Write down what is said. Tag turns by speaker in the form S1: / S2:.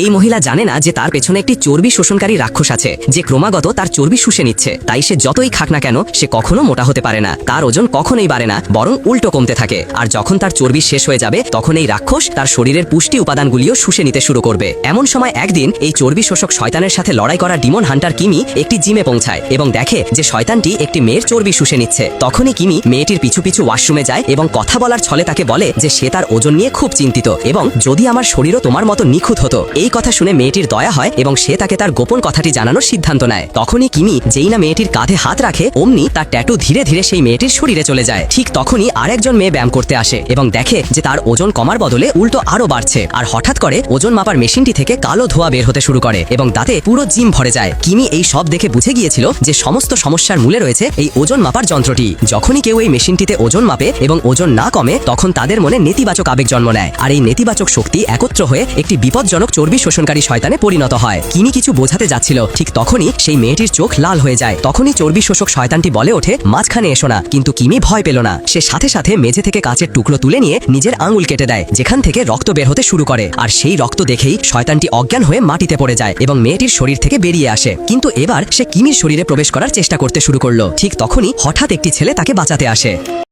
S1: এই মহিলা জানে না যে তার পেছনে একটি চর্বি শোষণকারী রাক্ষস আছে যে ক্রমাগত তার চর্বি শুষে নিচ্ছে। তাই সে যতই খাক না কেন সে কখনো মোটা হতে পারে না, তার ওজন কখনোই বাড়ে না, বরং উল্টো কমতে থাকে। আর যখন তার চর্বি শেষ হয়ে যাবে তখন এই রাক্ষস তার শরীরের পুষ্টি উপাদানগুলিও শুষে নিতে শুরু করবে। এমন সময় একদিন এই চর্বি শোষক শয়তানের সাথে লড়াই করা ডিমন হান্টার কিমি একটি জিমে পৌঁছায় এবং দেখে যে শয়তানটি একটি মেয়ের চর্বি শুষে নিচ্ছে। তখনই কিমি মেয়েটির পিছু পিছু ওয়াশরুমে যায় এবং কথা বলার ছলে তাকে বলে যে সে তার ওজন নিয়ে খুব চিন্তিত এবং যদি আমার শরীরও তোমার মতো নিখুঁত হতো। এই কথা শুনে মেয়েটির দয়া হয় এবং সে তাকে তার গোপন কথাটি জানানোর সিদ্ধান্ত নেয়। তখনই কিমি যেই না মেয়েটির কাঁধে হাত রাখে অমনি তার ট্যাটু ধীরে ধীরে সেই মেয়েটির শরীরে চলে যায়। ঠিক তখনই আরেকজন মেয়ে ব্যায়াম করতে আসে এবং দেখে যে তার ওজন কমার বদলে উল্টো আরো বাড়ছে। আর হঠাৎ করে ওজন মাপার মেশিনটি থেকে কালো ধোঁয়া বের হতে শুরু করে এবং তাতে পুরো জিম ভরে যায়। কিমি এই সব দেখে বুঝে গিয়েছিল যে সমস্ত সমস্যার মূলে রয়েছে এই ওজন মাপার যন্ত্রটি। যখনই কেউ এই মেশিনটিতে ওজন মাপে এবং ওজন না কমে তখন তাদের মনে নেতিবাচক আবেগ জন্ম নেয়, আর এই নেতিবাচক শক্তি একত্র হয়ে একটি বিপজ্জনক চর্বি শোষণকারী শয়তানে পরিণত হয়। কিমি কিছু বোঝাতে যাচ্ছিল, ঠিক তখনই সেই মেয়েটির চোখ লাল হয়ে যায়। তখনই চর্বি শোষক শয়তানটি বলে ওঠে, মাঝখানে এসো না। কিন্তু কিমি ভয় পেল না, সে সাথে সাথে মেঝে থেকে কাঁচের টুকরো তুলে নিয়ে নিজের আঙুল কেটে দেয়, যেখান থেকে রক্ত বের হতে শুরু করে। আর সেই রক্ত দেখেই শয়তানটি অজ্ঞান হয়ে মাটিতে পড়ে যায় এবং মেয়েটির শরীর থেকে বেরিয়ে আসে। কিন্তু এবার সে কিমির শরীরে প্রবেশ করার চেষ্টা করতে শুরু করলো। ঠিক তখনই হঠাৎ একটি ছেলে তাকে বাঁচাতে আসে।